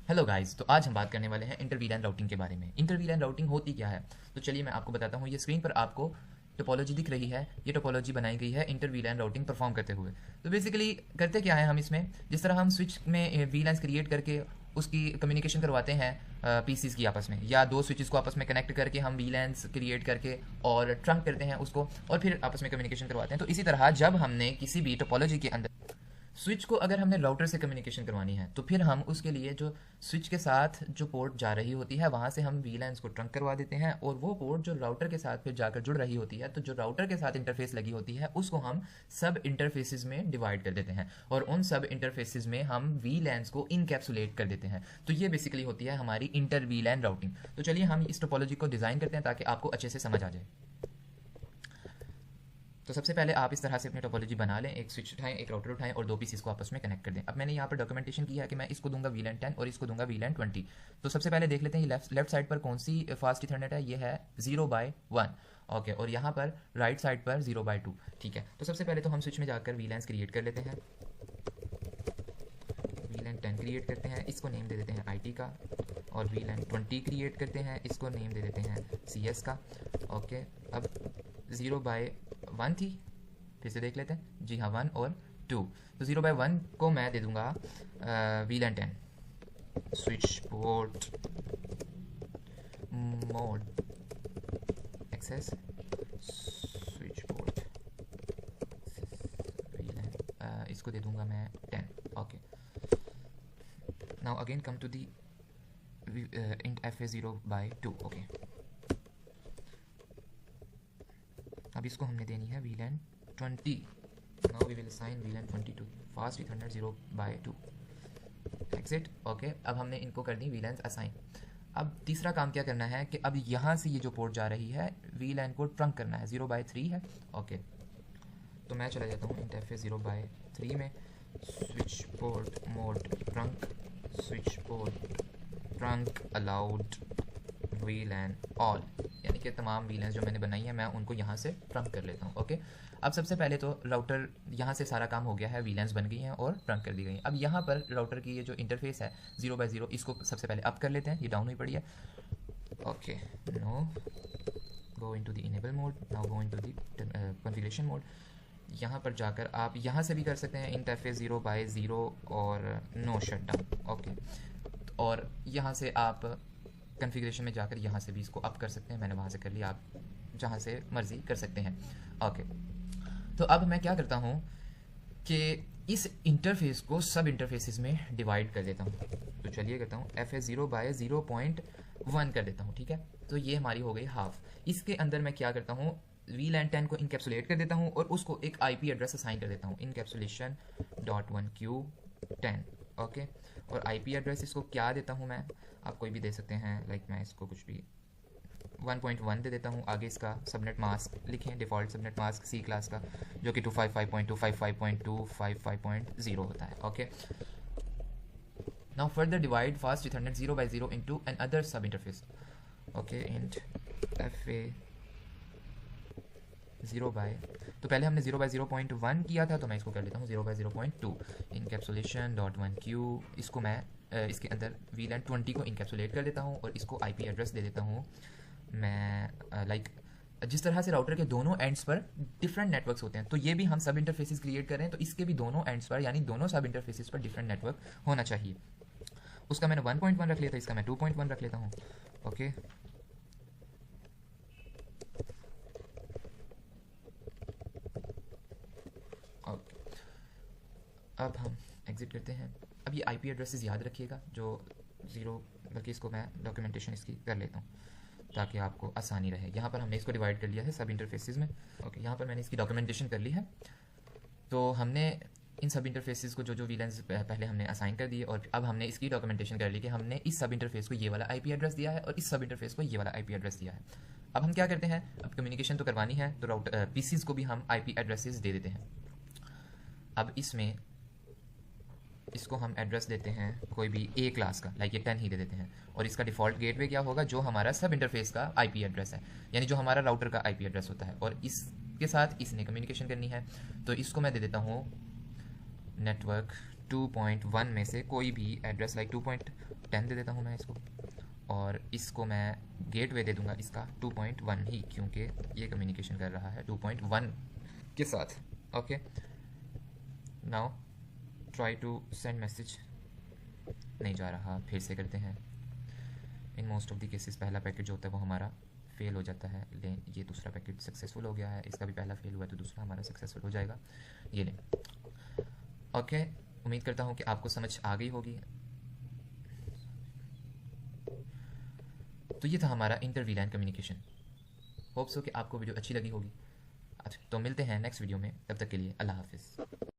Hello guys, तो आज हम बात करने वाले हैं इंटर वीलैन राउटिंग के बारे में। इंटर वीलैन राउटिंग होती क्या है? तो चलिए मैं आपको बताता हूँ। ये स्क्रीन पर आपको टोपोलॉजी दिख रही है। ये टोपोलॉजी बनाई गई है इंटर वीलैन राउटिंग परफॉर्म करते हुए। तो बेसिकली करते क्या है हम इसमें, जिस तरह हम स्विच में वीलैंस क्रिएट करके उसकी कम्युनिकेशन करवाते हैं पीसीज की आपस में, या दो स्विचेस को आपस में कनेक्ट करके हम वीलैंस क्रिएट करके और ट्रंक करते हैं उसको, और फिर आपस में कम्युनिकेशन करवाते हैं। तो इसी तरह जब हमने किसी भी टोपोलॉजी के अंदर स्विच को अगर हमने राउटर से कम्युनिकेशन करवानी है, तो फिर हम उसके लिए जो स्विच के साथ जो पोर्ट जा रही होती है वहाँ से हम वीलैंस को ट्रंक करवा देते हैं, और वो पोर्ट जो राउटर के साथ फिर जाकर जुड़ रही होती है, तो जो राउटर के साथ इंटरफेस लगी होती है उसको हम सब इंटरफेसेस में डिवाइड कर देते हैं, और उन सब इंटरफेसेस में हम वीलैंस को इनकैप्सुलेट कर देते हैं। तो ये बेसिकली होती है हमारी इंटर वीलैन राउटिंग। तो चलिए हम इस टोपोलॉजी को डिज़ाइन करते हैं ताकि आपको अच्छे से समझ आ जाए। तो सबसे पहले आप इस तरह से अपनी टोपोलॉजी बना लें। एक स्विच उठाएं, एक राउटर उठाएं और दो पीसीस को आपस में कनेक्ट कर दें। अब मैंने यहाँ पर डॉक्यूमेंटेशन किया है कि मैं इसको दूंगा वीलैन 10 और इसको दूंगा वीलैन 20। तो सबसे पहले देख लेते हैं लेफ्ट साइड पर कौन सी फास्ट इथरनेट है। ये है 0/1। ओके, और यहाँ पर राइट साइड पर 0/2। ठीक है, तो सबसे पहले तो हम स्विच में जाकर वीलैंस क्रिएट कर लेते हैं। वीलैन 10 क्रिएट करते हैं, इसको नेम दे देते हैं IT का। और वीलैन 20 क्रिएट करते हैं, इसको नेम दे देते हैं CS का। ओके, अब 0/1 थी, फिर से देख लेते हैं। जी हाँ, 1 और 2। तो 0/1 को मैं दे दूंगा VLAN 10 switch port mode access switch port VLAN, इसको दे दूंगा मैं 10। Okay, now again come to the int fa 0/2। Okay, अब इसको हमने देनी है VLAN 20। Now we will assign VLAN 20 to fast ethernet 0/2 exit. Okay, अब हमने इनको कर दी वीलैंस असाइन। अब तीसरा काम क्या करना है कि अब यहाँ से ये जो पोर्ट जा रही है वीलैन को ट्रंक करना है। 0/3 है। ओके, तो मैं चला जाता हूँ int fa 0/3 में। Switch port mode trunk switch port trunk allowed वीलैन all, यानी कि तमाम वीलैंस जो मैंने बनाई है मैं उनको यहाँ से ट्रंक कर लेता हूँ। ओके, अब सबसे पहले तो राउटर यहाँ से सारा काम हो गया है, वीलैंस बन गई हैं और ट्रंक कर दी गई हैं। अब यहाँ पर राउटर की ये जो इंटरफेस है 0/0, इसको सबसे पहले अप कर लेते हैं। ये डाउन हुई पड़ी है। Okay, no, go into the enable mode, now go into the configuration mode. यहाँ पर जाकर आप यहाँ से भी कर सकते हैं इंटरफेस 0/0 और नो शट डाउन। ओके, और यहाँ से आप कॉन्फ़िगरेशन में जाकर यहाँ से भी इसको अप कर सकते हैं। मैंने वहाँ से कर लिया, आप जहाँ से मर्ज़ी कर सकते हैं। ओके, तो अब मैं क्या करता हूँ कि इस इंटरफेस को सब इंटरफेसेस में डिवाइड कर देता हूँ। तो चलिए करता हूँ fa 0/0.1 कर देता हूँ। ठीक है, तो ये हमारी हो गई हाफ। इसके अंदर मैं क्या करता हूँ, वीलैन 10 को इनकैप्सुलेट कर देता हूँ और उसको एक IP एड्रेस असाइन कर देता हूँ, encapsulation.1q10। ओके, और IP एड्रेस इसको क्या देता हूँ मैं, आप कोई भी दे सकते हैं। लाइक मैं इसको कुछ भी 1.1 दे देता हूँ। आगे इसका सबनेट मास्क लिखें, default subnet mask C class का, जो कि 255.255.255.0 होता है। Okay, now further divide fast ethernet 0/0 into an other sub interface. Okay, int fa 0/, तो पहले हमने 0/0.1 किया था, तो मैं इसको कर लेता हूँ 0/0.2 encapsulation.1q। इसको मैं इसके अंदर वीलैन 20 को इनकैप्सुलेट कर देता हूँ और इसको IP एड्रेस दे देता हूँ मैं। लाइक जिस तरह से राउटर के दोनों एंड्स पर डिफरेंट नेटवर्क्स होते हैं, तो ये भी हम सब इंटरफेसेस क्रिएट कर रहे हैं, तो इसके भी दोनों एंड्स पर यानी दोनों सब इंटरफेसेस पर डिफरेंट नेटवर्क होना चाहिए। उसका मैंने 1.1 रख लिया था, इसका मैं 2.1 रख लेता हूँ। ओके, अब हम एग्जिट करते हैं। अब ये IP एड्रेसेस याद रखिएगा जो 0, बल्कि इसको मैं डॉक्यूमेंटेशन इसकी कर लेता हूँ ताकि आपको आसानी रहे। यहाँ पर हमने इसको डिवाइड कर लिया है सब इंटरफेसेस में। ओके, यहाँ पर मैंने इसकी डॉक्यूमेंटेशन कर ली है। तो हमने इन सब इंटरफेसेस को जो वीलैंस पहले हमने असाइन कर दिए, और अब हमने इसकी डॉक्यूमेंटेशन कर ली कि हमने इस सब इंटरफेस को ये वाला IP एड्रेस दिया है और इस सब इंटरफेस को ये वाला IP एड्रेस दिया है। अब हम क्या करते हैं, अब कम्युनिकेशन तो करवानी है, तो राउटर PCs को भी हम IP एड्रेसेस दे देते हैं। अब इसमें इसको हम एड्रेस देते हैं कोई भी A क्लास का, लाइक ये 10 ही दे देते हैं, और इसका डिफ़ॉल्ट गेटवे क्या होगा, जो हमारा सब इंटरफेस का IP एड्रेस है, यानी जो हमारा राउटर का IP एड्रेस होता है, और इसके साथ इसने कम्युनिकेशन करनी है। तो इसको मैं दे देता हूँ network 2.1 में से कोई भी एड्रेस लाइक 2.10 दे देता हूँ मैं इसको, और इसको मैं गेटवे दे दूंगा इसका 2.1 ही, क्योंकि ये कम्युनिकेशन कर रहा है 2.1 के साथ। Okay, now try to send message, नहीं जा रहा, फिर से करते हैं। In most of the cases पहला पैकेट जो होता है वो हमारा फेल हो जाता है। लें, ये दूसरा पैकेट सक्सेसफुल हो गया है, इसका भी पहला फेल हुआ है तो दूसरा हमारा सक्सेसफुल हो जाएगा। ये लें। ओके, उम्मीद करता हूँ कि आपको समझ आ गई होगी। तो ये था हमारा इंटर वीलैन कम्युनिकेशन। होप सो कि आपको वीडियो अच्छी लगी होगी। अच्छा, तो मिलते हैं नेक्स्ट वीडियो में, तब तक के लिए अल्लाह हाफिज़।